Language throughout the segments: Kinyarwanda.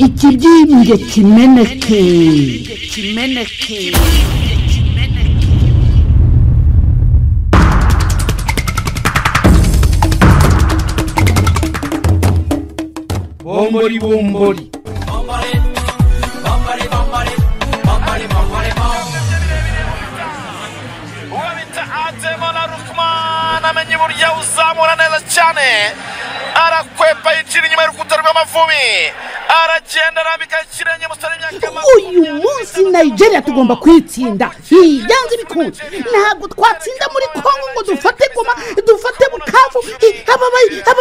ikibyimbye kimeneke. Bombori bombori. Uwabita Ademola Rukman amenye burya uzamura neza cyane, arakwepa yicira inyuma y'urukuta rw'Amavubi, aragenda arambika ikirenge musore imyaka. Uyu munsi Nigeria tugomba kwitsinda, yanze bikunze. Ntabwo twatsinda muri Kongo ngo dufate Goma, dufate Bukavu, aba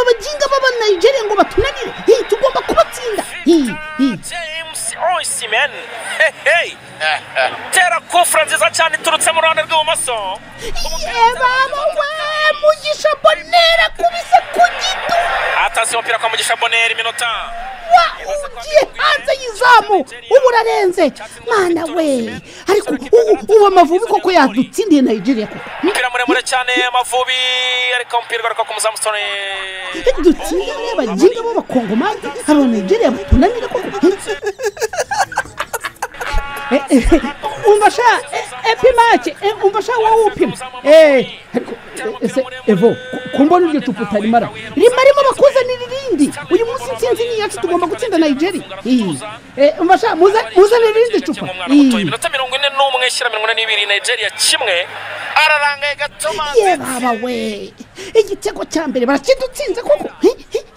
bajinga baba Nigeria ngo batunanire. Tugomba kubatsinda. James Osimhen, hey tera kufra nziza cyane iturutse mu ruhande rw'ibumoso. Baba we, Mugisha Bonera kubise ku gito. Atasi umupira kwa Mugisha Bonera iminota. Ugiye hanze y'izamu, ubu urarenze. Mana we, ariko ubu Amavubi koko yadutsindiye Nigeria koko. Umupira muremure cyane Amavubi, ariko umupira garuka ku muzamusore. Dutsinda abajinga b'abakongomani, aba Nigeria batunanira koko. Umbasha epimache, umbasha wowe upima. Ese Evo, kumbona iryo cupa utarimara. Rimarimo bakuzanira irindi. Uyu munsi nsinzi ni yacu tugomba gutsinda Nigeria. Umbasha muza n'irindi cupa. Iminota 41 shyira 42 Nigeria kimwe. Ararangaye gatoma. Baba we. Igitego cya mbere barakidutsinze koko.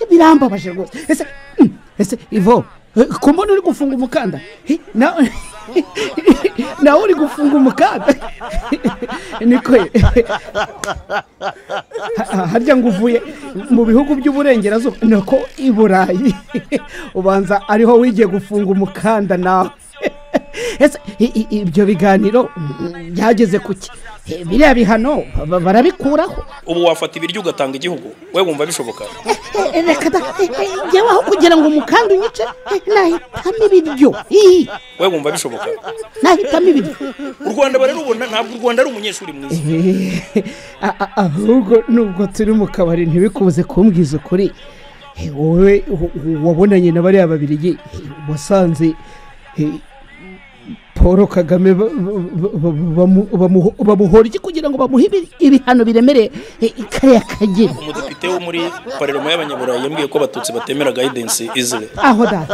Birambabaje rwose. Ese Evo, kumbona uri gufunga umukanda. Na uri gufunga umukanda. Niko harya nguvuye mu bihugu by'uburengerazuba nako i Burayi ubanza ariho wigiye gufunga umukanda nawe. Ibyo biganiro byageze kuki? Biriya bihano barabikuraho. Ubu wafata ibiryo ugatanga igihugu, we wumva bishoboka? Reka da, njyewe aho kugira ngo umukanda unyice nahitamo ibiryo. We wumva bishoboka? Nahitamo ibiryo. U Rwanda bararubona, ntabwo u Rwanda ari umunyeshuri mwiza. Ahubwo nubwo turi mu kabari ntibikubuze kumbwiza ukuri. Wowe wabonanye na bariya babiri wasanze Paul Kagame bamuhora iki kugira ngo bamuhe ibihano biremereye kariya kagera. Umudepite wo muri Parlement y'Abanyaburayi yambwiye ko abatutsi batemera guidance izire. Aho da.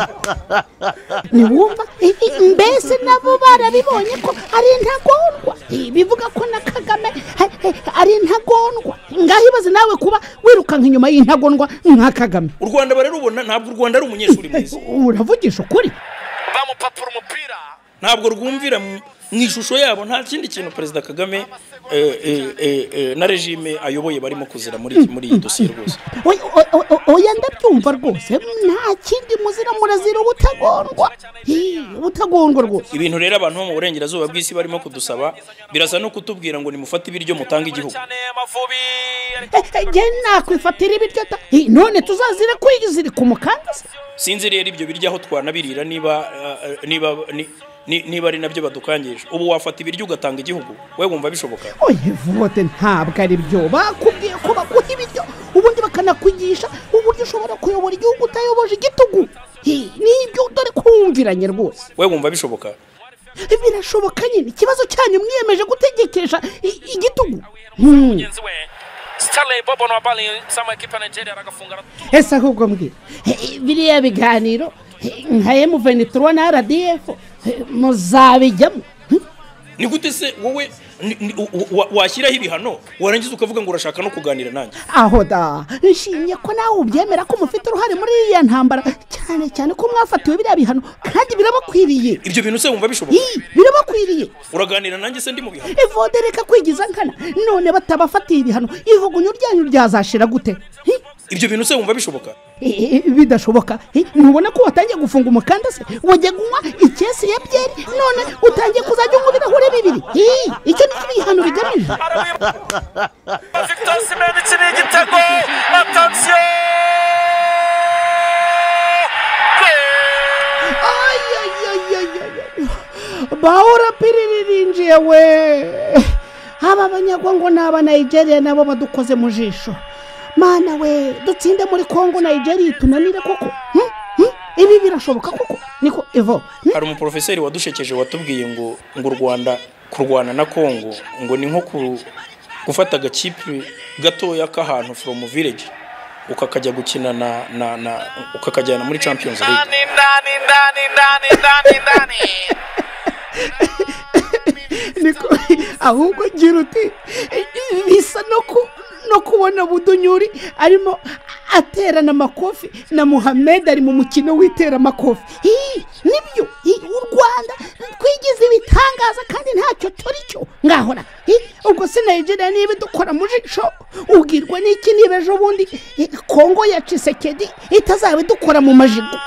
Ni wumva mbese nabo barabibonye ko ari intagondwa. Bivuga ko na Kagame ari intagondwa. Ngahibaze nawe kuba wirukanka inyuma y'intagondwa nka Kagame. U Rwanda bararubona, ntabwo u Rwanda ari umunyeshuri mwiza. Uravugisha ukuri? Bamupapura umupira. Ntabwo rwumvira mu ishusho yabo, nta kindi kintu Perezida Kagame na regime ayoboye barimo kuzira muri iyi dosiye rwose. Oya ndabyumva rwose, nta kindi muzira murazira ubutagondwa rwose. Ibintu rero abantu mu burengerazuba bw'isi barimo kudusaba birasa no kutubwira ngo nimufate ibiryo mutanga igihugu. Nakwifatira ibiryo none tuzazira kwizira ku mukanda. Sinzi rero ibyo biryo aho twanabirira niba ari nabyo badukangisha. Ubu wafata ibiryo ugatanga igihugu, we wumva bishoboka? Vote ntabwo ari byo. Bakubwiye ko baguha ibiryo ubundi bakanakwigisha uburyo ushobora kuyobora igihugu utayoboje igitugu. Nibyo dore kumviranye rwose. We wumva bishoboka? Birashoboka nyine, ikibazo cyanyu mwiyemeje gutegekesha igitugu. Stanley Bobo no bali sama ekipa Nigeria aragafunga. Ese ahubwo mbwira biriya biganiro nka M23 na RDF muzabijyamo? Ni gute se wowe washyiraho ibihano warangiza ukavuga ngo urashaka no kuganira nanjye? Aho da, nshimye ko nawe ubyemera ko mufite uruhare muri iya ntambara, cyane ko mwafatiwe biriya bihano kandi birabakwiriye. Ibyo bintu se wumva bishoboka? Birabakwiriye. Uraganira nanjye se ndi mu bihano? Evode reka kwigiza nkana, none batabafatiye ibihano ivugunyo ryanyu ryazashira gute? Ibyo bintu se wumva bishoboka? Bidashoboka. Ntubona ko watangiye gufunga umukanda se? Wajya gunywa ikesi ya byeri none utangiye kuzajya unywa ibirahure bibiri. Icyo ni ibihano bigamije. Victor Osimhen ikiri igitego. Attention! Bahora piririnjiye we. Aba banyagwango n'aba Nigeria nabo badukoze mu jisho. Mana we, dutsinde muri Kongo Nigeria tunanire koko. Ibi birashoboka koko? Evo hari umuprofeseri wadushekeje watubwiye ngo u Rwanda kurwana na Congo ngo ni nko gufata agakipe gatoya k'ahantu from village ukakajya gukina na ukakajyana muri Champions League. Niko ahubwo gira uti bisa no kubona Budunyuri arimo aterana amakofi na Muhammad ari mu mukino witera amakofi. Nibyo u Rwanda twigize ibitangaza kandi ntacyo turi cyo ngahora. Ubwo se Nigeria niba dukora mujisho ubwirwa n'iki niba ejo bundi Kongo ya Tshisekedi itazabe dukora mu majigo.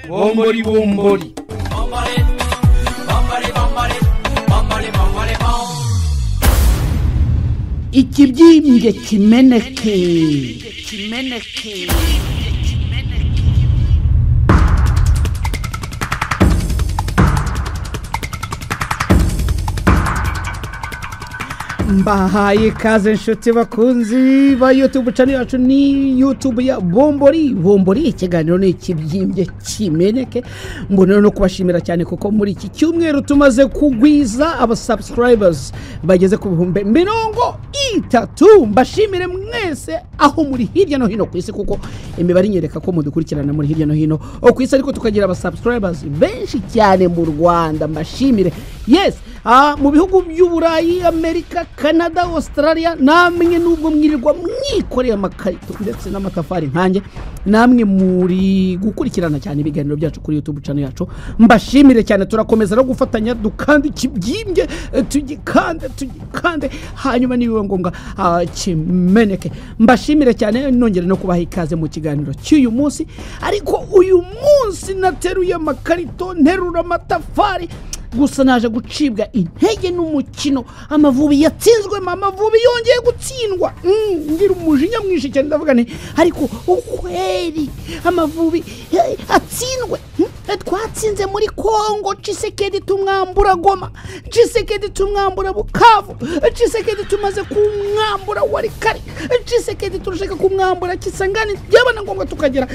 Bombori bombori ikibyimbye kimeneke mbahaye kaze nshuti bakunzi ba YouTube channel yacu ni YouTube ya Bombori ikiganiro ni ikibyimbye kimeneke mbona no kubashimira cyane kuko muri iki cyumweru tumaze kugwiza aba subscribers bageze ku bihumbi 30 mbashimire mwese aho muri hirya no hino ku isi kuko imibare nyereka ko mudukurikirana muri hirya no hino ku isi ariko tukagira aba subscribers benshi cyane mu Rwanda mbashimire yes mu bihugu by'Uburayi Amerika Canada Australia namwe nubwo mwirirwa mwikoreye amakarito ndetse n'amatafari nkanjye namwe muri gukurikirana cyane ibiganiro byacu kuri YouTube channel yacu mbashimire cyane turakomeza no gufatanya dukanda ikibyimbye tugikande hanyuma niwe ngombwa kimeneke mbashimire cyane nongere no kubaha ikaze mu kiganiro cy'uyu munsi ariko uyu munsi nateruye amakarito nterura amatafari gusa naje gucibwa intege n'umukino Amavubi yatsinzwe Amavubi yongeye gutsindwa ngira umujinya mwinshi cyane ndavuga nti ariko ukweri Amavubi atsindwe twatsinze muri Kongo Tshisekedi tumwambura Goma Tshisekedi tumwambura Bukavu Tshisekedi tumaze kumwambura Walikari Tshisekedi turashaka kumwambura Kisangani byabana ngombwa tukagera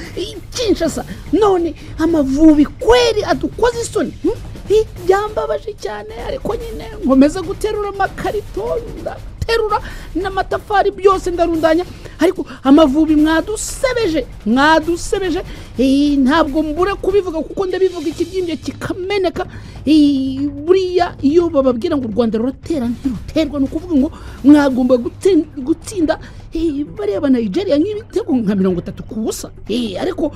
Kinshasa none Amavubi kweri adukoze isoni byambabaje cyane ariko nyine nkomeza guterura amakarito ndaterura n'amatafari byose ndarundanya ariko Amavubi mwadusebeje ntabwo mbura kubivuga kuko ndabivuga ikibyimbye kikameneka buriya iyo bababwira ngo u Rwanda ruratera ntiruterwa no kuvuga ngo mwagomba gutsinda bareba Nigeria nk'ibitego nka 30-0 ariko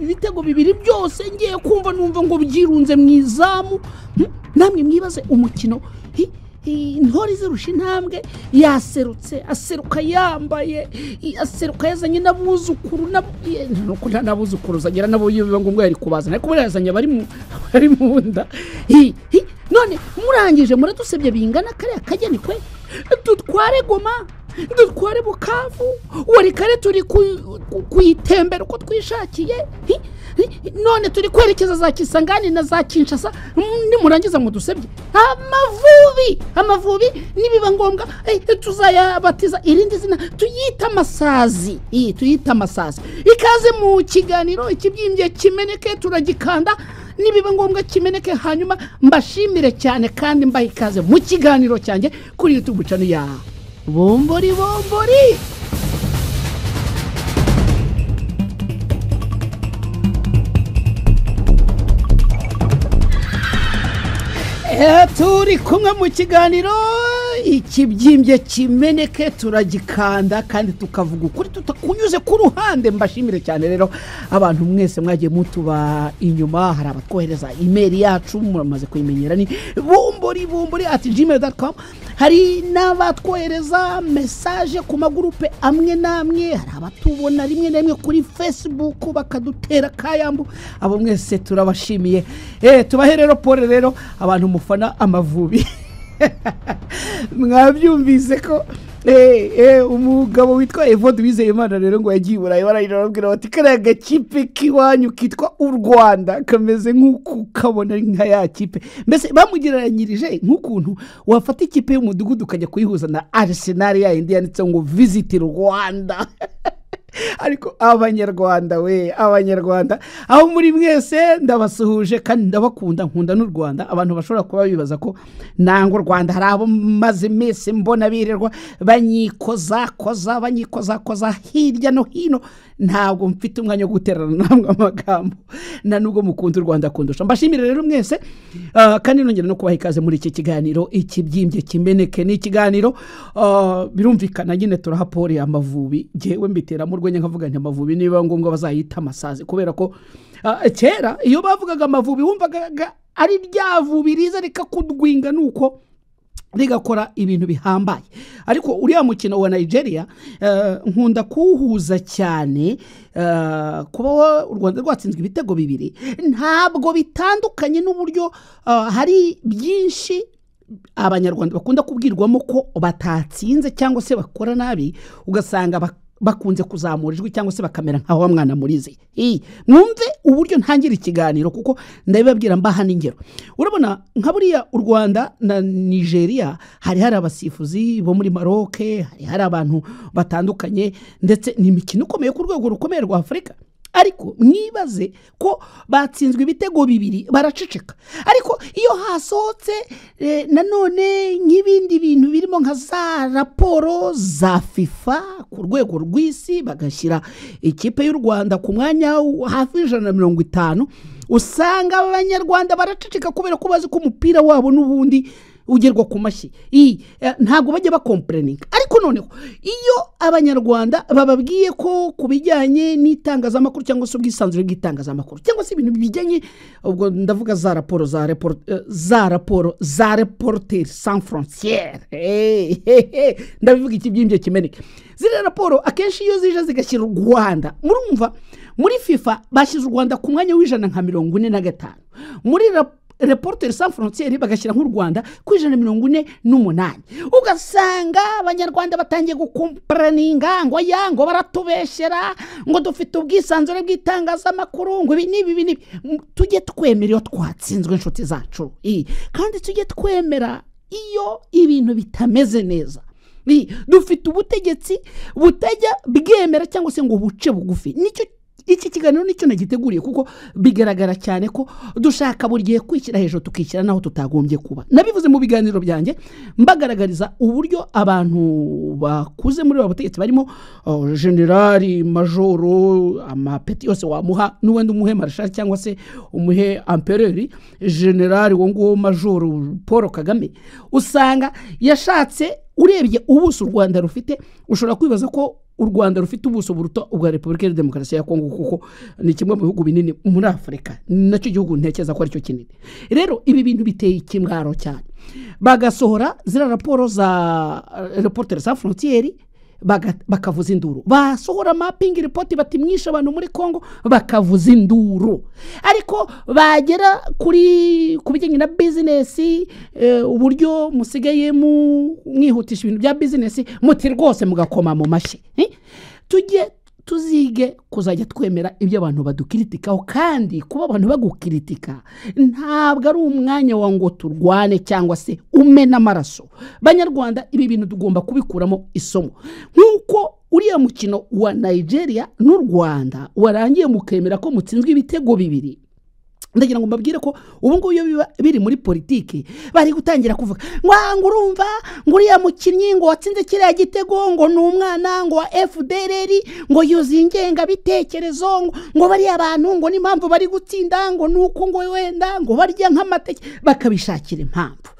ibitego bibiri byose ngiye kumva numva ngo byirunze mwizamu namwe mwibaze umukino Ntore zirusha intambwe aseruka yambaye aseruka yazanye nabuzukuru nabuzukuru zagira nabo biba ngombwa yari kubazana ariko barazanye bari mu nda none murangije muradusebye bingana kare akajyani kwe dutware Goma dutware Bukavu Walikare turi kuyitembera uko twishakiye none turi kwerekeza za Kisangani na za Kinshasa nimurangiza mu dusebye Amavubi nibiba ngombwa tuzayabatiza irindi zina tuyita Amasazi ikaze mu kiganiro ikibyimbye kimeneke turagikanda nibiba ngombwa kimeneke hanyuma mbashimire cyane kandi mbaha ikaze mu kiganiro cyanjye kuri YouTube channel ya Bombori turi kumwe mu kiganiro ikibyimbye kimeneke turagikanda kandi tukavuga ukuri tutakunyuze ku ruhande mbashimire cyane rero abantu mwese mwagiye mutuba inyuma hari abatwohereza email yacu muramaze kuyimenyera ni bombori@gmail.com hari n'abatwohereza message ku magurupe amwe namwe hari abatubona rimwe na rimwe kuri Facebook bakadutera kayambu abo mwese turabashimiye tubahe rero pole rero abantu mufana Amavubi mwabyumvise ko umugabo witwa Evode Wizeyimana rero ngo yagiye Burayi barayirabwira bati kariya gakipe k'iwanyu kitwa u Rwanda kameze nk'uko kabona nka ya kipe mbese bamugereranyirije nk'ukuntu wafata ikipe y'umudugudu ukajya kuyihuza na Arsenal ya indi yanditse ngo visit Rwanda ariko abanyarwanda aho muri mwese ndabasuhuje kandi ndabakunda nkunda n'u Rwanda abantu bashobora kuba bibaza ko nango Rwanda hari abo maze mese mbona birirwa banyikoza hirya no hino ntabwo mfite umwanya wo guterana namwe amagambo na nubwo mukunda u Rwanda kundusha mbashimire rero mwese kandi nongera no kubaha ikaze muri iki kiganiro ikibyimbye kimeneke ni ikiganiro birumvikana nyine turahapore Amavubi jewe mbitera mu rwenya nkavuga nti Amavubi niba ngombwa bazayita amasazi kubera ko kera iyo bavugaga Amavubi wumvaga ari ryavubi riza rikakudwinga nuko rigakora ibintu bihambaye ariko uriya mukino wa Nigeria nkunda kuhuza cyane kuba u Rwanda rwatsinzwe ibitego bibiri ntabwo bitandukanye n'uburyo hari byinshi abanyarwanda bakunda kubwirwamo ko batatsinze cyangwa se bakora nabi ugasanga bakunze kuzamurijwe cyangwa se bakamera nka wa mwana murize mwumve uburyo ntangira ikiganiro kuko ndabibabwira mbaha n'ingero urabona nka buriya u Rwanda na Nigeria hari abasifuzi bo muri Maroc hari abantu batandukanye ndetse ni imikino ikomeye ku rwego rukomeye rwa Afurika ariko mwibaze ko batsinzwe ibitego bibiri baraceceka ariko iyo hasohotse nanone nk'ibindi bintu birimo nka za raporo za FIFA ku rwego rw'isi bagashyira ikipe y'u Rwanda ku mwanya hafi 150 usanga abanyarwanda baraceceka kubera ko bazi ko umupira wabo n'ubundi ugerwa ku mashyi ntabwo bajya bakomplayininga ariko noneho iyo abanyarwanda bababwiye ko kubijyanye n'itangazamakuru cyangwa se ubwisanzure bw'itangazamakuru cyangwa se ibintu bijyanye ubwo ndavuga za raporo za Reporters Sans Frontières ndabivuga ikibyimbye kimeneke ziriya raporo akenshi iyo zije zigashyira u Rwanda murumva muri FIFA bashyize u Rwanda ku mwanya w'145 muri Reporters Sans Frontières bagashyira nk'u Rwanda ku 148 ugasanga abanyarwanda batangiye gukomplayininga ngo baratubeshyera ngo dufite ubwisanzure bw'itangazamakuru ngo ibi tujye twemera iyo twatsinzwe inshuti zacu kandi tujye twemera iyo ibintu bitameze neza dufite ubutegetsi butajya bwemera cyangwa se ngo buce bugufi nicyo iki kiganiro nicyo nagiteguriye kuko bigaragara cyane ko dushaka buri gihe kwishyira hejuru tukishyira naho tutagombye kuba nabivuze mu biganiro byanjye mbagaragariza uburyo abantu bakuze muri abategetsi barimo generali majoro amapeti yose wamuha n'uwenda umuhe marshal cyangwa se umuhe empereur generali wo majoro Paul Kagame usanga yashatse urebye ubuso u Rwanda rufite ushobora kwibaza ko u Rwanda rufite ubuso buruta ubwa Repubulika ya Demokarasi ya Kongo kuko ni kimwe mu bihugu binini muri Afurika nacyo gihugu ntekeza ko ari cyo kinini rero ibi bintu biteye ikimwaro cyane bagasohora zira raporo za Reporters Sans Frontières bakavuza induru basohora mapping report bati mwisha abantu muri Kongo bakavuza induru ariko bagera kuri kubijyanye na business uburyo musigaye mwihutisha ibintu bya business muti rwose mugakoma mu mashi tuzige kuzajya twemera ibyo abantu badukritikaho kandi kuba abantu bagukritika ntabwo ari umwanya wa ngo turwane cyangwa se umena amaraso banyarwanda ibi bintu tugomba kubikuramo isomo nkuko uriya mukino wa Nigeria n'u Rwanda warangiye mukemera ko mutsinzwe ibitego bibiri ndagira ngo mbabwire ko ubu ngubu iyo biri muri politiki bari gutangira kuvuga ngo urumva ngo uriya mukinnyi ngo watsinze kiriya gitego ngo ni umwana ngo wa FDLR ngo yuzingenga bitekerezo ngo bari abantu ngo n'impamvu bari gutsinda ngo nuko ngo wenda ngo barya nk'amateke bakabishakira impamvu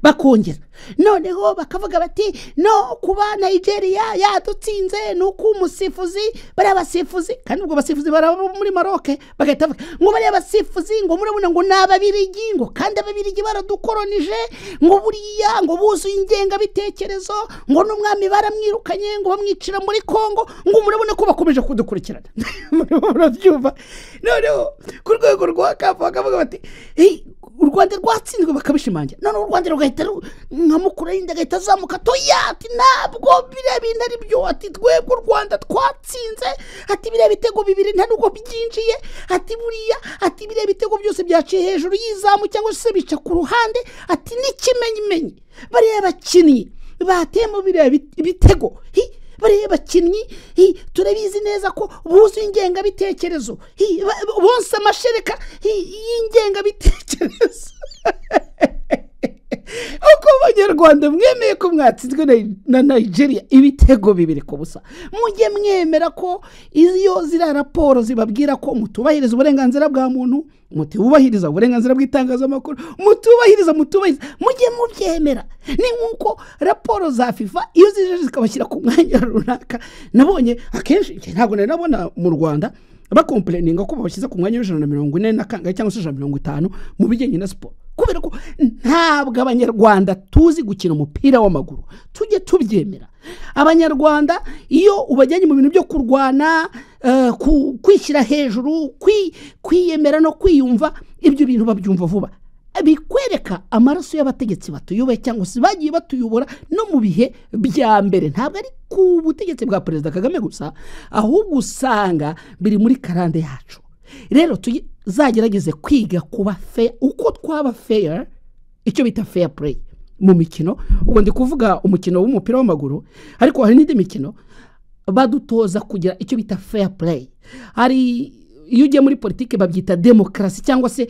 bakongera noneho bakavuga bati no kuba Nigeria yadutsinze nuko umusifuzi bari abasifuzi kandi ubwo basifuzi bari muri Maroc bagahita ngo bari abasifuzi ngo murabona ngo nababirigi ngo kandi ababirigi baradukolonije ngo buriya ngo buzuye ingenga bitekerezo ngo n'umwami baramwirukanye ngo bamwicira muri Kongo ngo murabona ko bakomeje kudukurikirana murabyumva noneho ku rwego rwa kafa bakavuga bati u Rwanda rwatsinzwe bakabishimangira none u Rwanda rugahita nka mukuru y'inda gahita zamuka toya ati ntabwo bire bintu ari byo ati twebwe u Rwanda twatsinze ati bire bitego bibiri nta nuko byinjiye ati buriya ati bire bitego byose byaciye hejuru y'izamu cyangwa se bica ku ruhande ati n'ikimenyimenyi bariya bakinnyi batemo bire bitego bariya bakinnyi turabizi neza ko buzuye ingengabitekerezo bonse amashereka y'ingengabitekerezo uko abanyarwanda mwemeye ko mwatsinzwe na Nigeria ibitego bibiri ku busa mujye mwemera ko iyo zira raporo zibabwira ko mutubahiriza uburenganzira bwa muntu mutubahiriza uburenganzira bw'itangazamakuru mutubahiriza mujye mubyemera ni nkuko raporo za FIFA iyo zije zikabashyira ku mwanya runaka nabonye akenshi ntabwo nabona mu Rwanda bakomplaininga ko babashyize ku mwanya w'140 na kangahe cyangwa se 150 mu bijyanye na sport kubera ko ntabwo abanyarwanda tuzi gukina umupira w'amaguru tujye tubyemera abanyarwanda iyo ubajyanye mu bintu byo kurwana kwishyira hejuru kwiyemera no kwiyumva ibyo bintu babyumva vuba bikwereka amaraso y'abategetsi batuyoboye cyangwa se bagiye batuyobora no mu bihe bya mbere ntabwo ari ku butegetsi bwa Perezida Kagame gusa ahubwo usanga biri muri karande yacu rero tuzagerageze kwiga kuba fair uko twaba fair icyo bita fair play mu mikino ubwo ndi kuvuga umukino w'umupira w'amaguru ariko hari n'indi mikino badutoza kugira icyo bita fair play hari iyo ugiye muri politike babyita demokarasi cyangwa se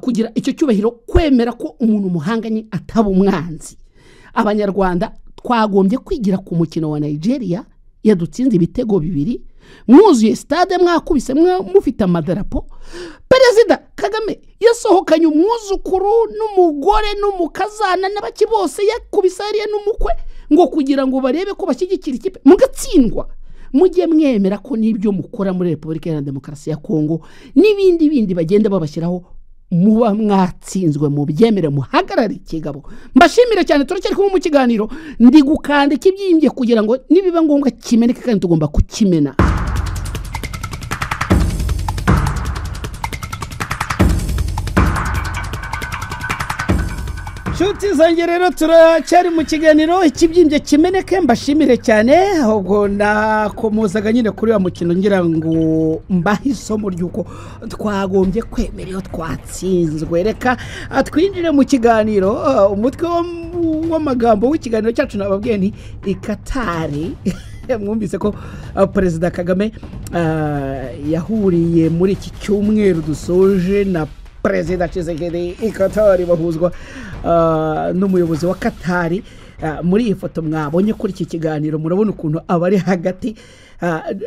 kugira icyo cyubahiro kwemera ko umuntu muhanganye ataba umwanzi abanyarwanda twagombye kwigira ku mukino wa Nigeria yadutsinze ibitego bibiri mwuzuye stade mwakubise mufite amadarapo Perezida Kagame yasohokanye umwuzukuru n'umugore n'umukazana n'abaki bose yakubise hariya n'umukwe ngo kugira ngo barebe ko bashyigikira ikipe mugatsindwa mujye mwemera ko nibyo mukora muri Repubulika ya Demokarasi ya Kongo n'ibindi bagenda babashyiraho muba mwatsinzwe mu byemere muhagarara ikigabo mbashimire cyane turacyari kumwe mu kiganiro ndi gukanda ikibyimbye kugira ngo nibiba ngombwa kimeneke kandi tugomba kukimena Shuti zanjye rero turacyari mu kiganiro ikibyimbye kimeneke mbashimire cyane ahubwo nakomozaga nyine kuri wa mukino ngira ngo mbahe isomo ry'uko twagombye kwemera iyo twatsinzwe reka twinjire mu kiganiro umutwe w'amagambo w'ikiganiro cyacu nababwiye nti ikatari mwumvise ko Perezida Kagame yahuriye muri iki cyumweru dusoje na Perezida Tshisekedi ikatari bahuzwa n'umuyobozi wa Katari muri iyi foto mwabonye kuri iki kiganiro murabona ukuntu abari hagati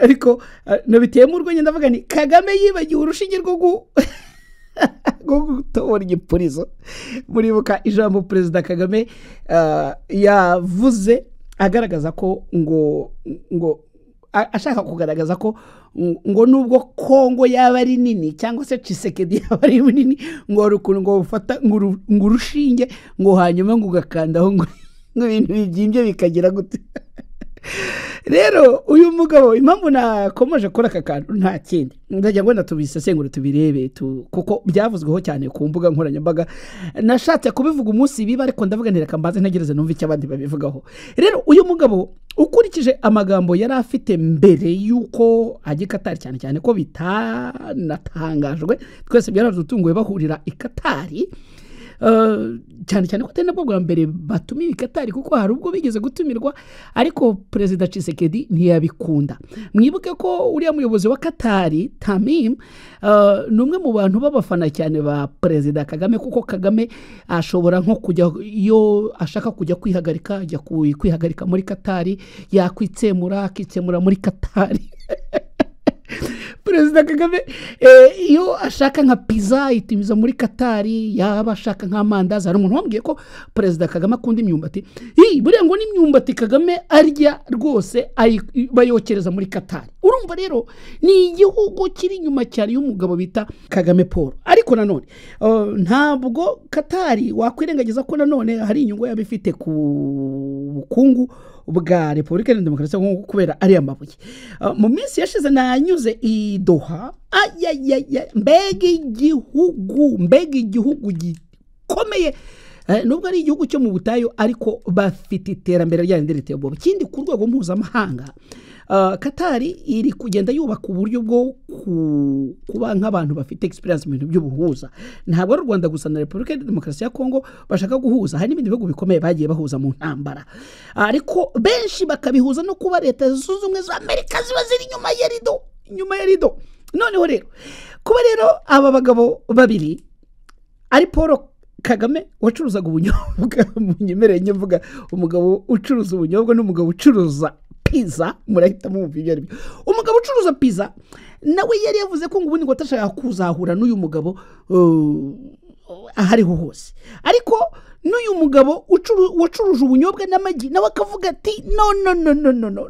ariko nabiteyemo urwenya ndavuga ni Kagame yibagiwe urushinge rwo gutobora igipurizo muribuka ijambo Perezida Kagame yavuze agaragaza ko ngo ashaka kugaragaza ko ngo nubwo Kongo yaba ari nini cyangwa se Tshisekedi yaba ari nini ngo rukuntu ngo ufata ngo urushinge ngo hanyuma ngo ugakandaho ngo ibintu bibyimbye bikagira gute rero uyu mugabo impamvu nakomeje kora aka kantu nta kindi ndajya ngo natubisesengura tubirebe kuko byavuzweho cyane ku mbuga nkoranyambaga nashatse kubivuga umunsi biba ariko ndavuga ntireka mbaze ntegereze numva icyo abandi babivugaho rero uyu mugabo ukurikije amagambo yari afite mbere yuko ajya Katari cyane ko bitanatangajwe twese byaradutunguye bahurira i Katari cyane ko tena bwo mbere batumiye Katari kuko hari ubwo bigeze gutumirwa ariko Perezida Tshisekedi ntiyabikunda mwibuke ko uriya muyobozi wa Katari Tamim numwe mu bantu babafana cyane ba Perezida Kagame kuko Kagame ashobora nko kujya iyo ashaka kujya kwihagarika ajya kwihagarika muri Katari yakwitsemura muri Katari Perezida Kagame iyo ashaka nka pizza itimiza muri Katari yaba ashaka nka mandazi hari umuntu wambwiye ko Perezida Kagame akunda imyumbati buriya ngo n'imyumbati Kagame arya rwose bayokereza muri Katari urumva rero ni igihugu kiri inyuma cyane y'umugabo bita Kagame Paul ariko nanone ntabwo Katari wakwirengagiza ko nanone hari inyungu yabifite ku bukungu bwa Repubulika ya Demokarasi ya Kongo kubera ari amabuye mu minsi yashize nanyuze i Doha mbega igihugu bikomeye nubwo ari igihugu cyo mu butayu ariko bafite iterambere ryandi riteye ubwoba. Ikindi ku rwego mpuzamahanga Katari iri kugenda yubaka uburyo bwo kuba nk'abantu bafite experience mu bintu by'ubuhuza. Ntabwo ari Rwanda gusa na Republika ya Demokarasi ya Kongo bashaka guhuza, hari n'ibindi bihugu bikomeye bagiye bahuza mu ntambara, ariko benshi bakabihuza no kuba leta zunze ubumwe za Amerika ziba ziri nyuma ya rido. Noneho rero kuba rero aba bagabo babiri ari Paul Kagame wacuruzaga ubunyobwa, munyemereye mvuga umugabo ucuruza ubunyobwa n'umugabo ucuruza pizza, murahita mwumva ibyo ari byo. Umugabo ucuruza pizza nawe yari yavuze ko ngubundi ngo atashaka kuzahura n'uyu mugabo ahariho hose, ariko n'uyu mugabo wacuruje ubunyobwa n'amagi nawe akavuga ati no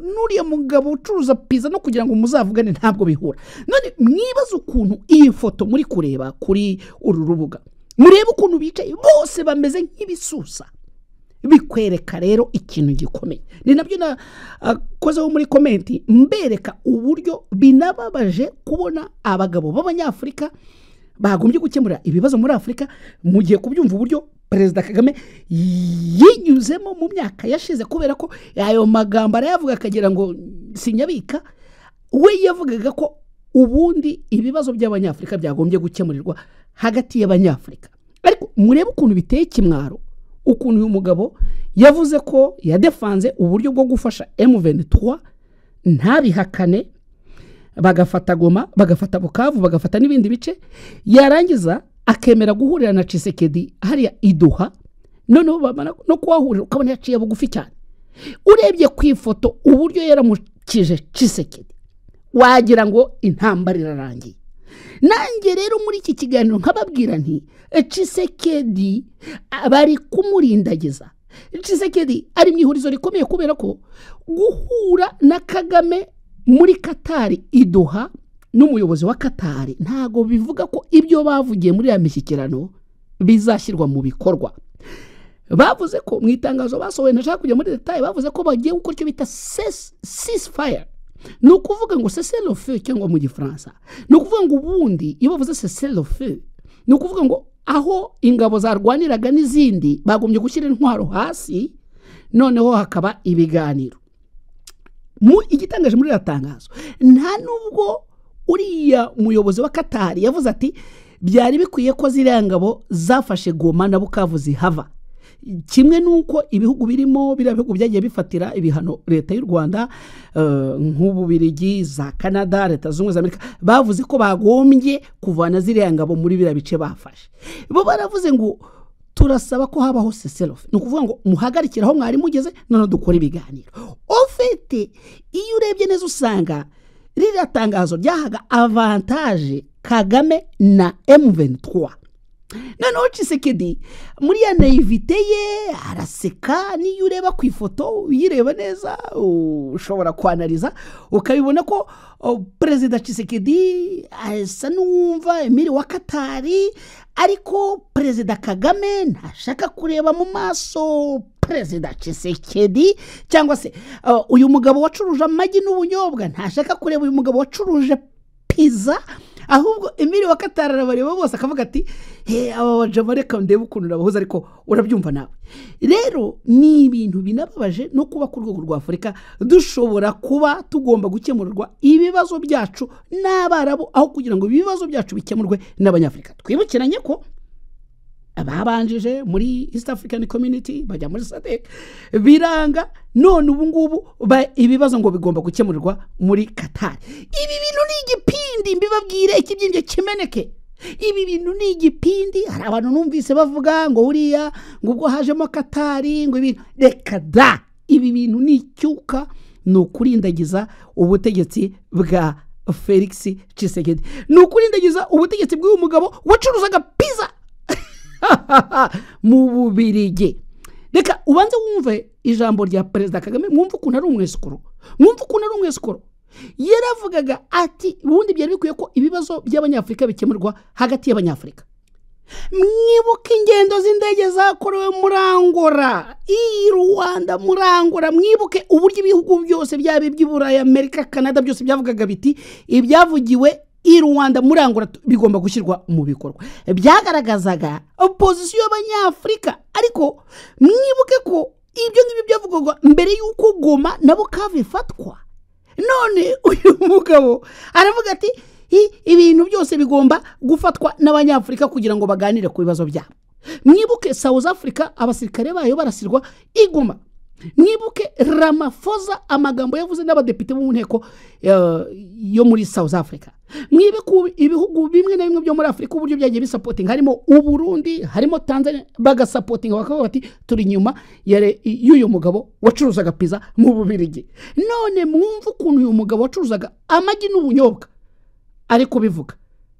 nuriya mugabo ucuruza pizza no kugira ngo muzavugane ntabwo bihura. None mwibaza ukuntu iyi foto muri kureba kuri uru rubuga, murebe ukuntu bicaye bose bameze nk'ibisusa, bikwereka rero ikintu gikomeye. Ni nabyo na koze muri komenti mbereka uburyo binababaje kubona abagabo b'Abanyafrika bagombye gukemura ibibazo muri Afrika, mugiye kubyumva uburyo Perezida Kagame yinyuzemo mu myaka yashize, kubera ko ayo magambo arayavuga akagira ngo sinyabika. We yavugaga ko ubundi ibibazo by'Abanyafrika byagombye gukemurirwa hagati y'Abanyafrika, ariko murebe ukuntu biteye kimwaro, ukuntu uyu mugabo yavuze ko yadefanze uburyo bwo gufasha M23 ntabihakane, bagafata Goma, bagafata Bukavu, bagafata n'ibindi bice, yarangiza akemera guhurira na Tshisekedi hariya Iduha. Noneho bamana no kuhahurira ukabona yaciye bugufi cyane. Urebye ku ifoto uburyo yaramukije Tshisekedi wagira ngo intambara irarangiye. Nange rero muri iki kiganiro nkababwira nti Tshisekedi bari kumurindagiza. Tshisekedi ari mu ihurizo rikomeye kubera ko guhura na Kagame muri Katari Iduha n'umuyobozi wa Katari ntago bivuga ko ibyo bavugiye muri ya mishyikirano bizashyirwa mu bikorwa. Bavuze ko mu itangazo basohoye, ntashaka kujya muri detail, bavuze ko bagiye gukora icyo bita ceasefire. Ni ukuvuga ngo cessez-le-feu cyangwa mu Gifaransa. Ni ukuvuga ngo ubundi iyo bavuze cessez-le-feu ni ukuvuga ngo aho ingabo zarwaniraga n'izindi bagombye gushyira intwaro hasi, noneho hakaba ibiganiro. Mu igitangaje muri ratangazo nta nubwo uriya muyobozi wa Katari yavuze ati byari bikwiye ko ziriya ngabo zafashe Goma na Bukavu zihava, kimwe nuko ibihugu birimo bihugu byagiye bifatira ibihano leta y'u Rwanda nk'Ububirigi, za Canada, leta zunze za Amerika, bavuze ko bagombye kuvana ziriya ngabo muri bira bice bafashe. Bo baravuze ngo turasaba ko habaho cessez-le-feu, ni ukuvuga ngo muhagarikira aho mwari mugeze, none dukora ibiganiro. Ofete iyo urebye neza usanga ririya tangazo ryahaga avantage Kagame na M23. Noneho Tshisekedi muri ya naivete ye araseka, niyo ureba ku ifoto uyireba neza ushobora kwanaliza ukabibona ko Perezida Tshisekedi asa n'uwumva Emile wa Katari, ariko Perezida Kagame ntashaka kureba mu maso Perezida Tshisekedi, cyangwa se uyu mugabo wacuruje amagi n'ubunyobwa ntashaka kureba uyu mugabo wacuruje pizza, ahubwo Emile wa Katari arabareba bose akavuga ati aba bajama reka ndebe ukuntu nabahuza, ariko urabyumva nawe. Rero ni ibintu binababaje no kuba ku rwego rwa Afurika dushobora kuba tugomba gukemurirwa ibibazo byacu n'Abarabu aho kugira ngo ibibazo byacu bikemurwe n'Abanyafrika. Twibukiranye ko ababanjije muri East African Community bajya muri SADC biranga, none ubu ngubu ibibazo ngo bigomba gukemurirwa muri Qatar. Ibi bintu ni igipindi, mbibabwire ikibyinje kimeneke. Ibi bintu ni igipindi. Hari abantu numvise bavuga ngo uriya ngo ubwo hajemo Katari ngo ibintu reka da, ibi bintu ni icyuka, no kurindagiza ubutegetsi bwa Felix Tshisekedi, no kurindagiza ubutegetsi bw'uyu mugabo wacuruzaga pizza mu Bubirigi. Reka ubanze wumve ijambo rya Perezida Kagame, mwumve ukuntu ari umwesikoro. Yaravugaga ati ubundi byari bikwiye ko ibibazo by'Abanyafrika bikemurwa hagati y'Abanyafrika. Mwibuke ingendo z'indege zakorewe muri Angola, i Rwanda muri Angola, mwibuke uburyo ibihugu byose byaba iby'Iburayi, Amerika, Canada byose byavugaga biti ibyavugiwe i Rwanda muri Angola bigomba gushyirwa mu bikorwa. Byagaragazaga opposition y'Abanyafrika, ariko mwibuke ko ibyo ngibyo byavugwaga mbere y'uko Goma nabo kabifatwa. None uyu mugabo aravuga ati ibintu byose bigomba gufatwa n'Abanyafrika kugira ngo baganire ku bibazo byabo. Mwibuke South Africa abasirikare bayo barasirwa igoma. Mwibuke Ramaphosa amagambo yavuze n'abadepite mu nteko yo muri South Africa. Mwibuke ibihugu bimwe na bimwe byo muri Afrika uburyo byagiye bisupporting, harimo u Burundi, harimo Tanzania, bagasupporting bakavuga bati turi nyuma y'uyu mugabo wacuruzaga pizza mu Bubiligi. None mwumva ukuntu uyu mugabo wacuruzaga amagi n'ubunyobwa ariko bivuga,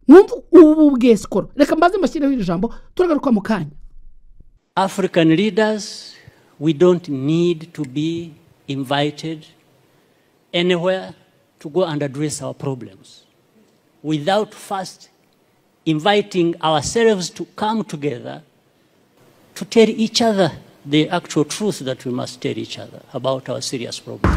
mwumva ubu bweskoro. Reka mbaze mbashyireho iri jambo turagaruka mu kanya. African leaders, we don't need to be invited anywhere to go and address our problems without first inviting ourselves to come together to tell each other the actual truth that we must tell each other about our serious problems.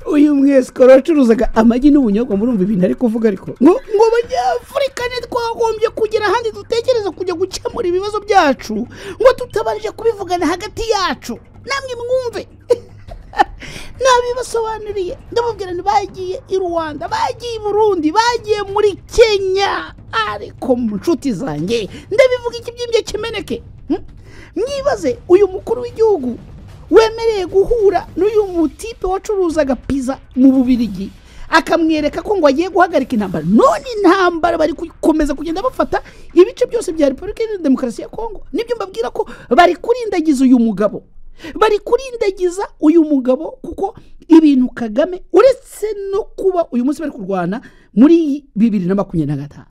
Uyu mweskoro acuruzaga amagi n'ubunyobwa murumva ibintu ari kuvuga, ariko ngo Abanyafrika ne twagombye kugira handi dutekereza kujya gukemura ibibazo byacu ngo tutabarije kubivugana hagati yacu. Namwe mwumve nabibasobanuriye, ndababwira ni bagiye i Rwanda, bagiye i Burundi, bagiye muri Kenya, ariko mu nshuti zanjye ndabivuga ikibyimbye kimeneke. Mwibaze uyu mukuru w'igihugu wemereye guhura n'uyu mutipe wacuruzaga pizza mu Bubiligi, akamwereka ko ngo agiye guhagarika intambara. None intambara bari gukomeza kugenda bafata ibice byose bya Repubulika ya Demokarasi ya Kongo. Nibyo mbabwira ko bari kurindagiza uyu mugabo, bari kurindagiza uyu mugabo, kuko ibintu Kagame uretse no kuba uyu munsi bari kurwana muri 2025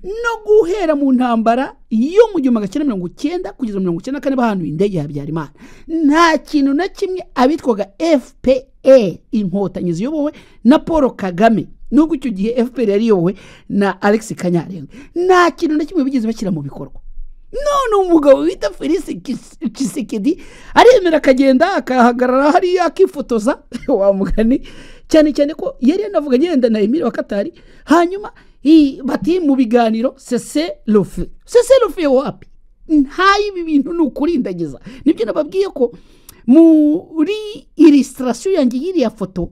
no guhera mu ntambara yo mu 1990 kugeza 1994 bahanuye indege ya Habyarimana, nta kintu na kimwe abitwaga FPA inkotanyi ziyobowe na Paul Kagame, nubwo icyo gihe FPR yari yobowe na Alex Kanyarengwe, nta kintu na kimwe bigeze bashyira mu bikorwa. None umugabo wita Felix Tshisekedi aremera akagenda akahagarara hari akifotoza wa mugani, cyane cyane ko yari yanavuga ngenda na Emile wa Katari, hanyuma bati mu biganiro sese lofe wapi ntayi ibi bintu nukurindagiza. Nibyo nababwiye ko muri illustration yanjye yiri ya foto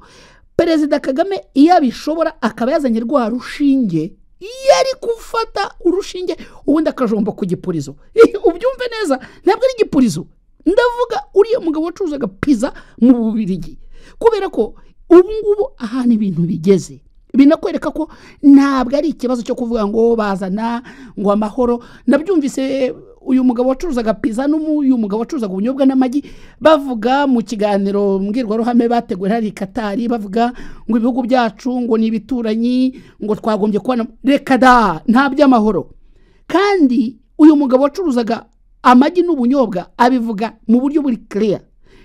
Perezida Kagame iyo abishobora akaba yazanye rwa rushinge, yari kufata urushinge ubundi akajomba ku gipurizo. Ubyumve neza, ntabwo ari gipurizo, ndavuga uriya mugabo wacuruzaga pizza mu Bubiligi. Kubera ko ubu ngubu ahana ibintu bigeze binakwereka ko ntabwo ari ikibazo cyo kuvuga ngo bazana ngo amahoro. Nabyumvise uyu mugabo wacuruzaga pizza n'uyu mugabo wacuruzaga ubunyobwa n'amagi bavuga mu kiganiro mbwirwaruhame bateguye hari Katari, bavuga ngo ibihugu byacu ngo ni ibituranyi, ngo twagombye kubana. Reka da, nta by'amahoro. Kandi uyu mugabo wacuruzaga amagi n'ubunyobwa abivuga mu buryo buri clear,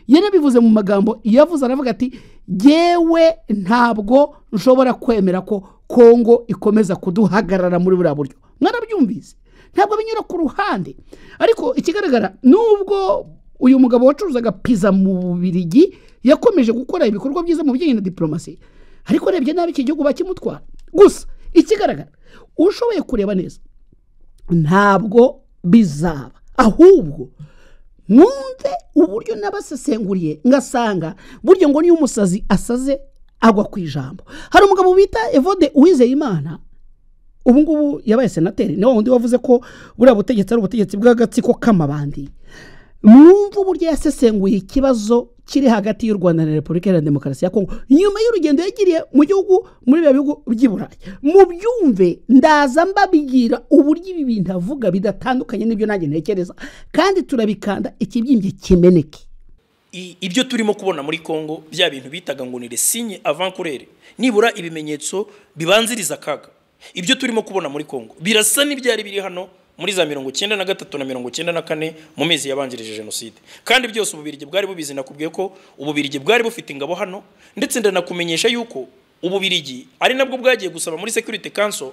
yanabivuze mu magambo yavuze, aravuga ati jewe ntabwo nshobora kwemera ko Kongo ikomeza kuduhagarara muri buriya buryo. Mwarabyumvise, ntabwo binyura ku ruhande. Ariko ikigaragara nubwo uyu mugabo wacuruzaga pizza mu Bubiligi yakomeje gukora ibikorwa byiza mu bijyanye na diplomasi, ariko rebye nabi iki gihugu bakimutwara. Gusa ikigaragara ushoboye kureba neza ntabwo bizaba, ahubwo mwumve uburyo nabasesenguriye ngasanga buryo ngo niyo umusazi asaze agwa ku ijambo. Hari umugabo bita Evode Uwizeyimana, ubu ngubu yabaye senateri, niwe wundi wavuze ko buriya butegetsi ari ubutegetsi bw'agatsiko k'amabandi. Mwumve uburyo yasesenguye ikibazo kiri hagati y'u Rwanda na Repubulika ya Demokarasi ya Kongo nyuma y'urugendo yagiriye mu gihugu muri bihugu by'Iburayi. Mu byumve ndaza mbabigira uburyo ibi bintu avuga bidatandukanye n'ibyo nanjye ntekereza, kandi turabikanda ikibyimbye kimeneke. Ibyo turimo kubona muri Kongo bya bintu bitaga ngo ni signe avant coureur, nibura ibimenyetso bibanziriza kaga. Ibyo turimo kubona muri Kongo birasa n'ibyari biri hano muri za 1993 na 1994 mu mezi yabanjirije jenoside. Kandi byose Ububirigi bwari bubizi, nakubwiye ko Ububirigi bwari bufite ingabo hano, ndetse ndanakumenyesha yuko Ububirigi ari nabwo bwagiye gusaba muri Security Council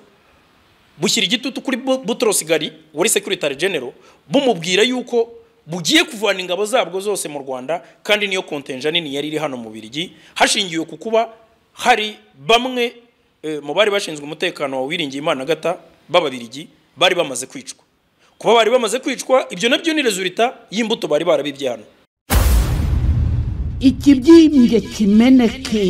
bushyira igitutu kuri Boutros Ghali wari Secretary General, bumubwira yuko bugiye kuvana ingabo zabwo zose mu Rwanda kandi niyo contingent nini yari iri hano mu Birigi hashingiwe ku kuba hari bamwe mu bari bashinzwe umutekano wa Uwiringiyimana Agata b'Ababirigi bari bamaze kwicwa. Kuba bari bamaze kwicwa ibyo nabyo ni resulta y'imbuto bari barabibye hano. Ikibyimbye kimeneke.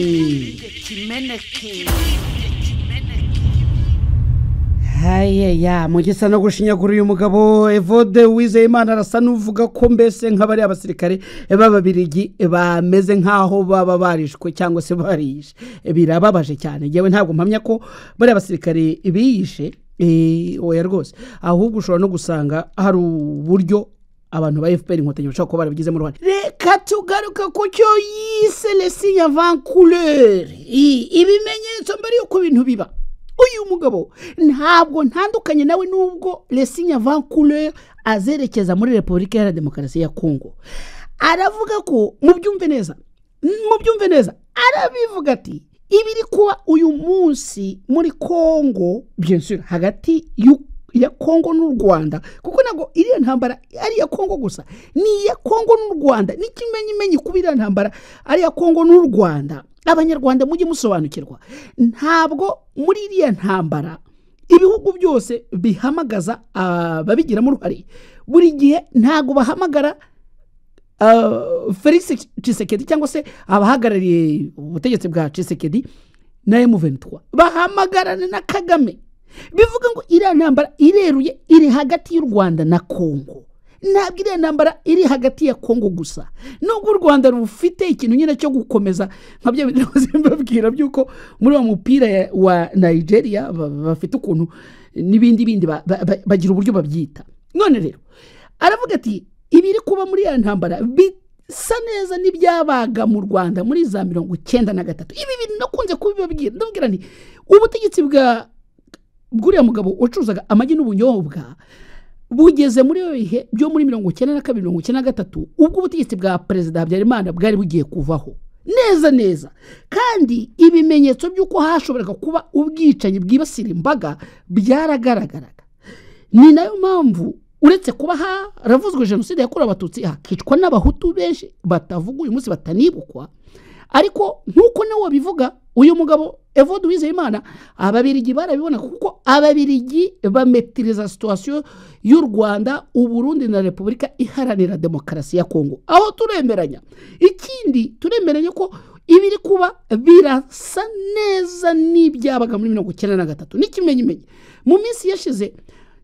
Haya mugisa no gushinyagura uyu mugabo Evode Uwizeyimana arasa nuvuga ko mbese nk'abari abasirikare b'Ababirigi bameze nkaho baba barishwe cyangwa se barishe. Birababaje cyane. Yewe ntabwo mpamya ko bari abasirikare biyishe oya rwose, ahubwo ushobora no gusanga hari uburyo abantu ba FPR inkotanyi bashaka ko barabigizemo uruhare. Reka tugaruka ku cyo yise les signes avant couleur, ibimenyetso mbere yuko ibintu biba. Uyu mugabo ntabwo ntandukanye nawe nubwo les signes avant couleur azerekeza muri Repubulika ya Demokarasi ya Kongo. Aravuga ko mu byumve neza arabivuga ati ibiri kuba uyu munsi muri Kongo, bien sûr hagati ya Kongo n'u Rwanda, kuko nago iriya ntambara ari ya Kongo gusa, ni ya Kongo n'u Rwanda. N'ikimenyimenyi kubira ntambara ari ya Kongo n'u Rwanda, abanyarwanda mujye musobanukirwa. Ntabwo muri iriya ntambara ibihugu byose bihamagaza babigiramo uruhare. Buri gihe ntago bahamagara Felix Tshisekedi cyangwa se abahagarariye ubutegetsi bwa Tshisekedi na M23, bahamagarana na Kagame. Bivuga ngo iriya ntambara ireruye iri hagati y'u Rwanda na Kongo. Ntabwo iriya ntambara iri hagati ya Kongo gusa, nubwo u Rwanda rufite ikintu nyine cyo gukomeza nka bya mbabwira byuko muri wa mupira wa Nigeria bafite ukuntu n'ibindi bagira uburyo babyita. None rero aravuga ati ibiri kuba muri ya ntambara bisa neza n'ibyabaga mu Rwanda muri za 1993. Ibi bintu nakunze kubibabwira, ndabwira nti ubutegetsi bw'uriya mugabo ucuruzaga amagi n'ubunyobwa bugeze muri bihe byo muri 1992-1993, ubwo ubutegetsi bwa Perezida Habyarimana bwari bugiye kuvaho neza, kandi ibimenyetso by'uko hashoboraga kuba ubwicanyi bwibasira imbaga byaragaragaraga. Ni nayo mpamvu uretse kuba haravuzwe jenoside yakorewe Abatutsi, hakicwa n'Abahutu benshi batavuga uyu munsi batanibukwa, ariko nkuko nawe bivuga uyu mugabo Evode Uwizeyimana, Ababirigi barabibona kuko Ababirigi bametiriza situation y'u Rwanda, u Burundi na Repubulika Iharanira Demokarasi ya Kongo. Aho turemeranya. Ikindi turemeranya ko ibiri kuba birasa neza n'ibyabaga muri 1993. N'ikimenyimenyi mu minsi yashize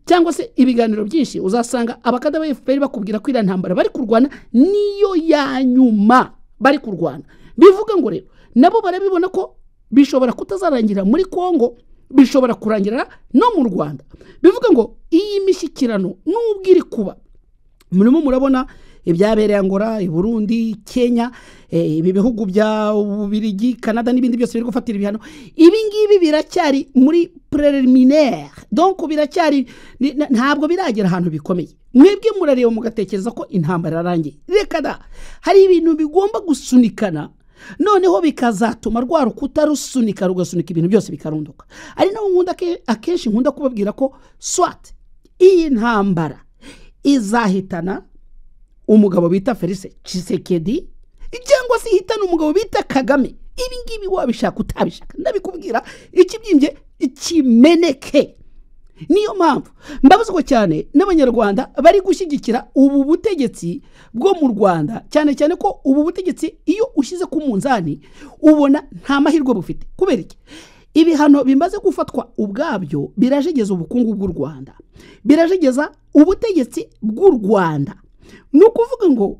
cyangwa se ibiganiro byinshi uzasanga abakada ba FPR bakubwira ko iriya ntambara bari kurwana niyo ya nyuma bari kurwana. Bivuga ngo rero nabo barabibona ko bishobora kutazarangira muri Kongo, bishobora kurangira no mu Rwanda. Bivuga ngo iyi mishyikirano nubwo iri kuba, murimo murabona ibyabereye Angola, Burundi, Kenya, ibi bihugu bya Ububirigi, Canada n'ibindi byose biri gufatira ibihano. Ibi ngibi biracyari muri preliminaire, donc biracyari ntabwo biragera ahantu bikomeye. Mwebwe murareba mugatekereza ko intambara yarangiye. Reka da, hari ibintu bigomba gusunikana, noneho bikazatuma rwa rukuta rusunika rugasunika ibintu byose bikarunduka. Ari naho nkunda akenshi nkunda kubabwira ko swat iyi ntambara izahitana umugabo bita Felix Tshisekedi cyangwa se hitana umugabo bita Kagame. Ibi ngibi wabishaka utabishaka ndabikubwira, ikibyimbye ikimeneke. Niyo mpamvu mbabuzwa cyane n'abanyarwanda bari gushyigikira ubu butegetsi bwo mu Rwanda, cyane cyane ko ubu butegetsi iyo ushyize ku munzani ubona nta mahirwe bufite. Kubera iki? Ibihano bimaze gufatwa ubwabyo birajegeza ubukungu bw'u Rwanda, birajegeza ubutegetsi bw'u Rwanda. Nukuvuga ngo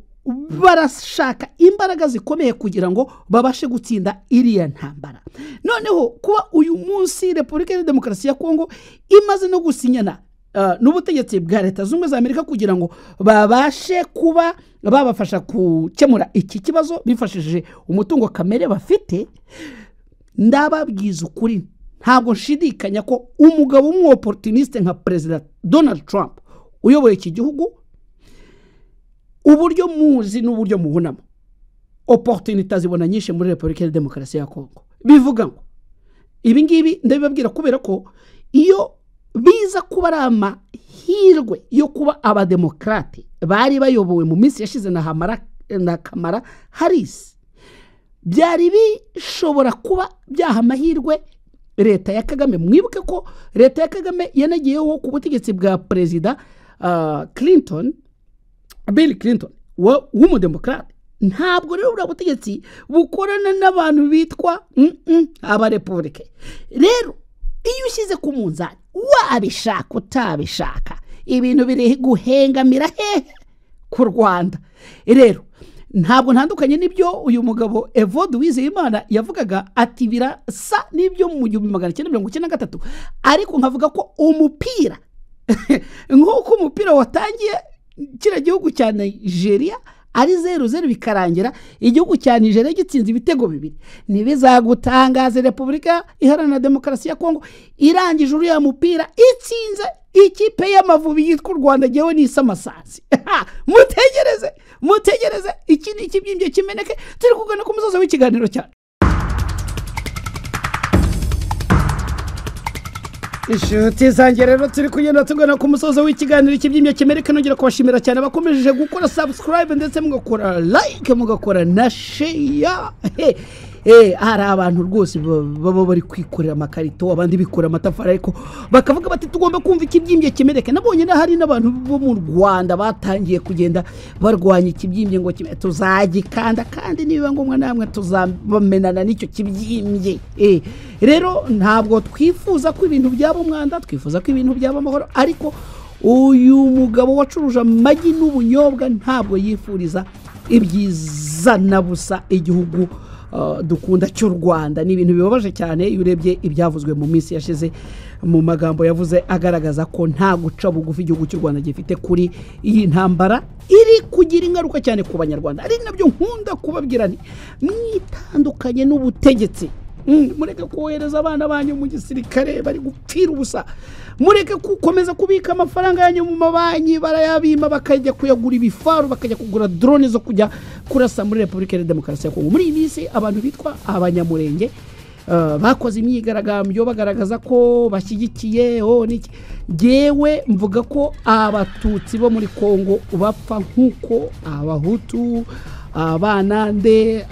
barashaka imbaraga zikomeye kugira ngo babashe gutsinda iriya ntambara. Noneho kuba uyu munsi Repubulika ya Demokarasi ya Kongo imaze no gusinyana n'ubutegetsi bwa Leta Zunze za Amerika kugira ngo babashe kuba babafasha gukemura iki kibazo bifashishije umutungo kamere bafite, ndababwiza ukuri ntabwo nshidikanya ko umugabo w'umwoportuniste nka Perezida Donald Trump uyoboye iki gihugu, uburyo muzi n'uburyo mubonamo opportunity zibona nyinshi muri Repubulika ya Demokarasi ya Kongo. Bivuga ngo ibi ngibi ndabibabwira kubera ko iyo biza kuba ari amahirwe yo kuba abademokrate bari bayobowe mu minsi yashize na Kamala Harris, byari bishobora kuba byaha amahirwe leta ya Kagame. Mwibuke ko leta ya Kagame yanagiyeho ku butegetsi bwa perezida Bill Clinton w'umudemokrate. Ntabwo rero uriya butegetsi bukorana n'abantu bitwa abarepublike. Rero iyo ushyize ku munzani wabishaka utabishaka ibintu biri guhengamira hehe ku Rwanda. Rero ntabwo ntandukanye n'ibyo uyu mugabo Evode Uwizeyimana yavugaga ati birasa n'ibyo mu 1993, ariko nkavuga ko umupira nk'uko umupira watangiye kira gihugu cya Nigeria ari 0-0 bikarangira igihugu cya Nigeria gitsinze ibitego 2, nibizagutangaza Repubulika Iharanira Demokarasi ya Kongo irangije uriya mupira itsinze ikipe y'Amavubi yitwa Rwanda jewe ni Samasazi. mutegereze iki ni ikibyimbye kimeneke. Turi kugana ku musozo w'ikiganiro cyane. Inshuti zanjye rero turi kugenda tugana ku musozo w'ikiganiro ikibyimbye kimeneke. Nongera kubashimira cyane bakomeje gukora subscribe ndetse mugakora like mugakora na share. Hari abantu rwose baba bari kwikorera amakarito, abandi bikora amatafari, ariko bakavuga bati tugomba kumva ikibyimbye kimeneke. Nabonye hari n'abantu bo mu Rwanda batangiye kugenda barwanya ikibyimbye ngo tuzagikanda, kandi niba ngombwa namwe tuzabamenana n'icyo kibyimbye. Rero ntabwo twifuza ko ibintu byaba umwanda, twifuza ko ibintu byaba amahoro, ariko uyu mugabo wacuruje amagi n'ubunyobwa ntabwo yifuriza ibyiza na busa igihugu dukunda cy'u Rwanda. Ni ibintu bibabaje cyane iyo urebye ibyavuzwe mu minsi yashize, mu magambo yavuze agaragaza ko nta guca bugufi igihugu cy'u Rwanda gifite kuri iyi ntambara iri kugira ingaruka cyane ku banyarwanda. Ari nabyo nkunda kubabwira nti mwitandukanye n'ubutegetsi. Mureke kohereza abana banyu mu gisirikare bari gupfira ubusa. Mureke gukomeza kubika amafaranga yanyu mu mabanki, barayabima bakajya kuyagura ibifaru, bakajya kugura drone zo kujya kurasa muri Repubulika ya Demokarasi ya Kongo. Muri iyi minsi abantu bitwa abanyamurenge bakoze imyigaragambyo bagaragaza ko bashyigikiye niki. Jewe mvuga ko abatutsi bo muri Kongo bapfa nkuko abahutu, abanande,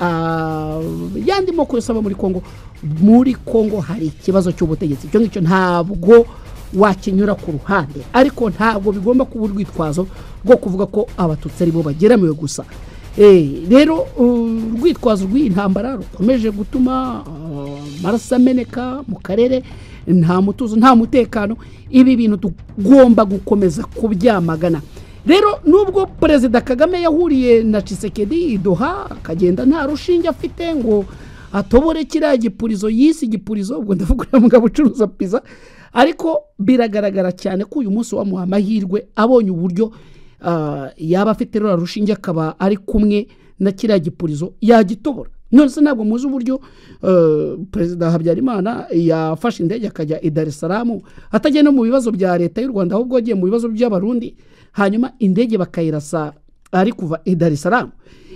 yandi moko yose aba muri Kongo. Muri Kongo hari ikibazo cy'ubutegetsi, cyo ngicyo ntabwo wakinyura ku ruhande, ariko ntabwo bigomba kuba urwitwazo rwo kuvuga ko abatutsi ari bo bageramiwe gusa. Rero urwitwazo rw'intambara rukomeje gutuma marasa ameneka mu karere, nta mutuzo nta mutekano. Ibi bintu tugomba gukomeza kubyamagana. Rero nubwo Perezida Kagame yahuriye na Tshisekedi Doha akagenda nta rushinge afite ngo atobore kiriya gipurizo, yisi gipurizo, ubwo ndavuga mugabo ucuruza pizza, ariko biragaragara cyane ko uyu munsi wamuha amahirwe abonye uburyo yaba afite rero rushinge akaba ari kumwe na kiriya gipurizo yagitobora. None se ntabwo muzi uburyo Perezida Habyarimana yafashe indege akajya i Dar es Salaam atagiye no mu bibazo bya leta y'u Rwanda, ahubwo agiye mu bibazo by'abarundi, hanyuma indege bakayirasa ari kuva i Dar es Salaam.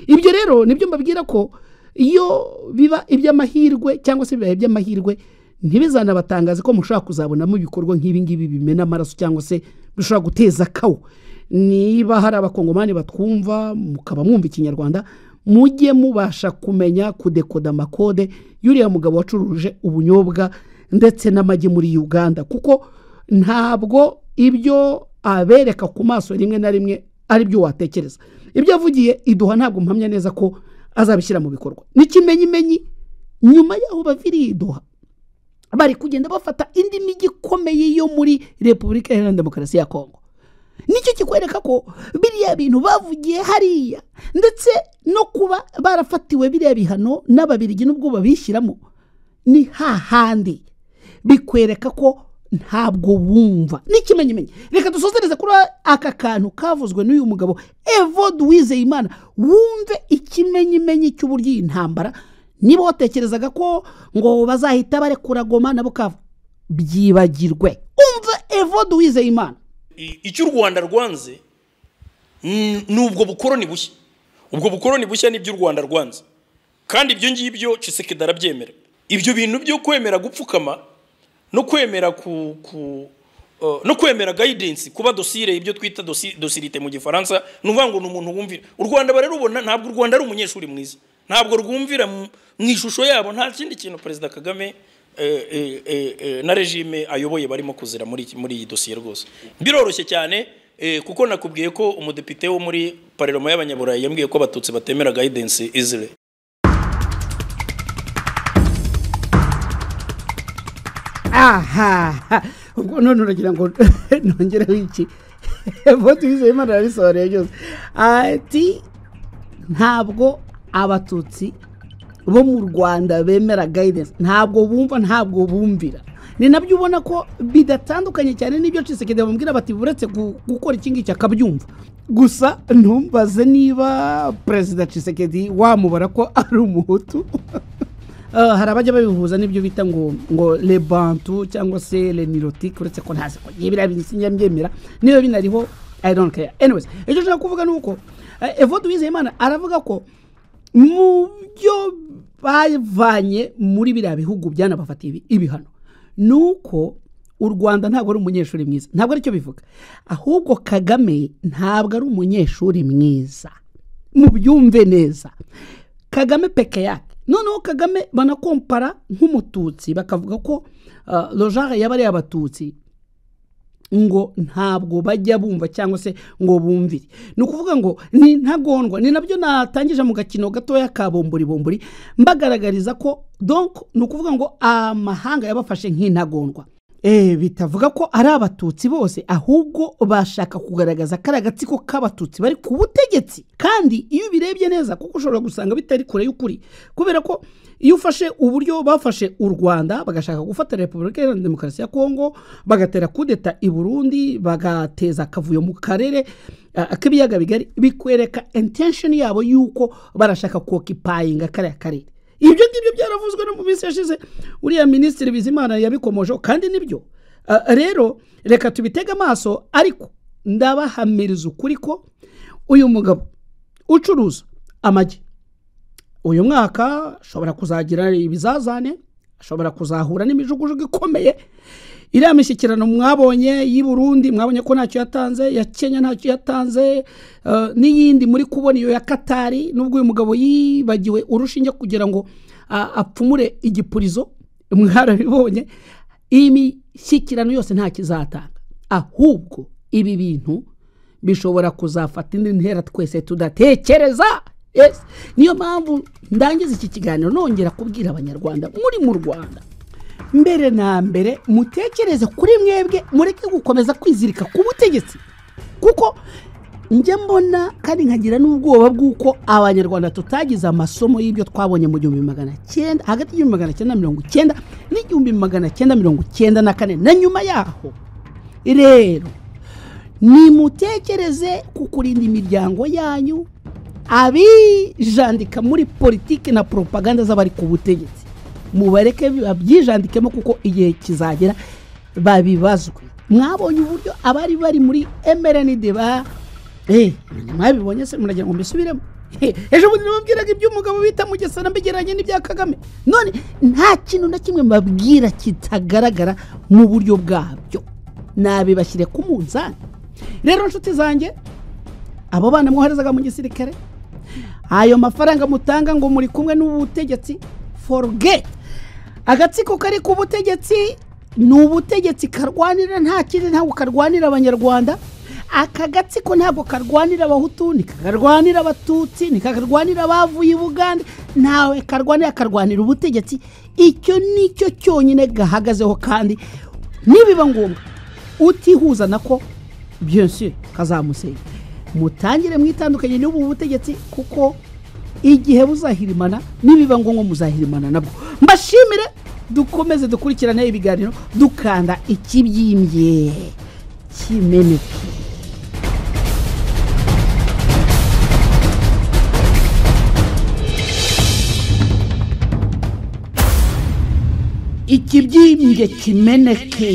Ibyo rero nibyo mbabwira ko iyo biba iby'amahirwe cyangwa se bibaye iby'amahirwe ntibizanabatangaze ko mushaka kuzabonamo ibikorwa nk'ibi ngibi bimena amaraso cyangwa se bishobora guteza kawo. Niba hari abakongomani batwumva mukaba mwumva ikinyarwanda, mujye mubasha kumenya kudekoda amakode y'uriya mugabo wacuruje ubunyobwa ndetse n'amagi muri Uganda, kuko ntabwo ibyo abereka ku maso rimwe na rimwe ari byo watekereza. Ibyo avugiye iduha ntabwo mpamya neza ko azabishyira mu bikorwa. N'ikimenyimenyi nyuma yaho baviriye iduha bari kugenda bafata indi migi ikomeye yo muri Repubulika Iharanira Demokarasi ya Kongo. Nicyo kikwereka ko biriya bintu bavugiye hariya ndetse no kuba barafatiwe biriya bihano n'ababirigi n'ubwo babishyiramo ni hahandi bikwereka ko ntabwo bumva. N'ikimenyimenyi reka dusozereze kuri aka kantu kavuzwe n'uyu mugabo Evode Uwizeyimana, wumve ikimenyimenyi cy'uburyo intambara. Niba watekerezaga ko ngo bazahita barekura Goma na Bukavu, byibagirwe. Umva Evode Uwizeyimana. Icyo u Rwanda rwanze n'ubwo bukoroni bushya. Ubwo bukoroni bushya ni by'u Rwanda rwanze, kandi ibyo ngibyo Tshisekedi arabyemera. Ibyo bintu byo kwemera gupfukama no kwemera no kwemera guidance kuba dosire ibyo twita dosirite mu gifaransa nuvuga ngo n'umuntu wumvira u Rwanda bararubona ntabwo u Rwanda ari umunyeshuri mwiza ntabwo rwumvira mu ishusho yabo nta kindi kintu President Kagame na regime ayoboye barimo kuzira muri iyi dosiye rwose biroroshye cyane kuko nakubwiye ko umudepite wo muri Parlement y'Abanyaburayi yambwiye ko abatutsi batemera guidance easily. Aha ubwo none uragira ngo nongere wiki vote y'Imana arisohoreye byose ati ntabwo abatutsi bo mu Rwanda bemera guidance ntabwo bumva ntabwo bumvira ni nabyo ubona ko bidatandukanye cyane n'ibyo Tshisekedi bamubwira bati buretse gukora iki ngiki akabyumva gusa ntumbaze niba President Tshisekedi wamubara ko ari umuhutu hari abajya babihuza n'ibyo bita ngo le bantu cyangwa se le nilotique uretse ko ntazi ko yibira binsinya mbyemera niyo binariho I don't care anyways icyo nshaka kuvuga nuko Evode Uwizeyimana aravuga ko mu byo bavanye muri biriya bihugu byanabafatiye ibihano nuko u Rwanda ntabwo ari umunyeshuri mwiza ntabwo aricyo bivuga ahubwo Kagame ntabwo ari umunyeshuri mwiza mu byumve neza Kagame peke yake noneho Kagame banakompara nk'umututsi bakavuga ko Roger yabari abatutsi ngo ntabwo bajya bumva cyangwa se ngo bumvire nukuvuga ngo ni ntagondwa ni nabyo natangije mu gakino gatoya ka bombori mbagaragariza ko donc nukuvuga ngo amahanga yabafashe nk'intagondwa bitavuga ko ari abatutsi bose ahubwo bashaka kugaragaza karagatsiko k'abatutsi bari ku butegetsi kandi iyo birebye neza kuko ushobora gusanga bitari kure y'ukuri kubera ko iyo ufashe uburyo bafashe u Rwanda bagashaka gufata Repubulika Iharanira Demokarasi ya Kongo bagatera kudeta i Burundi bagateza akavuyo mu karere akabiyaga bigari bikwereka intention yabo yuko barashaka kuokipayinga kare ibyo ngibyo byaravuzwe no mu minsi yashize uriya Minisitiri Bizimana yabikomoje kandi nibyo rero reka tubitega amaso ariko ndabahamiriza ukuri ko uyu mugabo ucuruza amagi uyu mwaka ashobora kuzagira ibizazane ashobora kuzahura n'imijugujugu ikomeye iriya mishyikirano mwabonye y'i Burundi mwabonye ko ntacyo yatanze ya Kenya ntacyo yatanze n'iyindi muri kubona iyo ya Katari nubwo uyu mugabo yibagiwe urushinge kugira ngo apfumure igipurizo mwarabibonye iyi mishyikirano yose nta kizatanga ahubwo ibi bintu bishobora kuzafata indi ntera twese tudatekereza yes niyo mpamvu ndangiza iki kiganiro nongera kubwira abanyarwanda muri mu Rwanda mbere na mbere mutekereze kuri mwebwe mureke gukomeza kwizirika ku butegetsi kuko njye mbona kandi nkagira n'ubwoba bw'uko abanyarwanda tutagize amasomo y'ibyo twabonye mu 1900 hagati y'u 1990 n'igihumbi 1994 na nyuma yaho rero ni mutekereze kukurinda imiryango yanyu abijandika muri politiki na propaganda z'abari ku butegetsi mubareke babyijandikemo kuko igihe kizagera babibazwe mwabonye uburyo abari bari muri MRND ba mwabibonye se muragira ngo mbisubiremo ejo bundi nababwiraga iby'umugabo bita Mugesera mbigeranye n'ibya Kagame none nta kintu na kimwe mbabwira kitagaragara mu buryo bwabyo nabibashyire ku munzani rero nshuti zanjye abo bana mwoherezaga mu gisirikare ayo mafaranga mutanga ngo muri kumwe n'ubutegetsi forget agatsiko kari ku butegetsi n'ubutegetsi karwanira nta kindi ntabwo karwanira abanyarwanda akagatsiko ntabwo karwanira abahutu nikakarwanira abatutsi nikakarwanira abavuye i Buganda nawe karwanira ubutegetsi icyo nicyo cyonyine gahagazeho kandi nibiba ngombwa utihuza nako bien sûr kazamusenya mutangire mwitandukanye n'ubu butegetsi kuko igihe buzahirimana nibiba ngombwa muzahirimana nabwo mbashimire dukomeze dukurikirana ibiganiro dukanda ikibyimbye kimeneke ikibyimbye kimeneke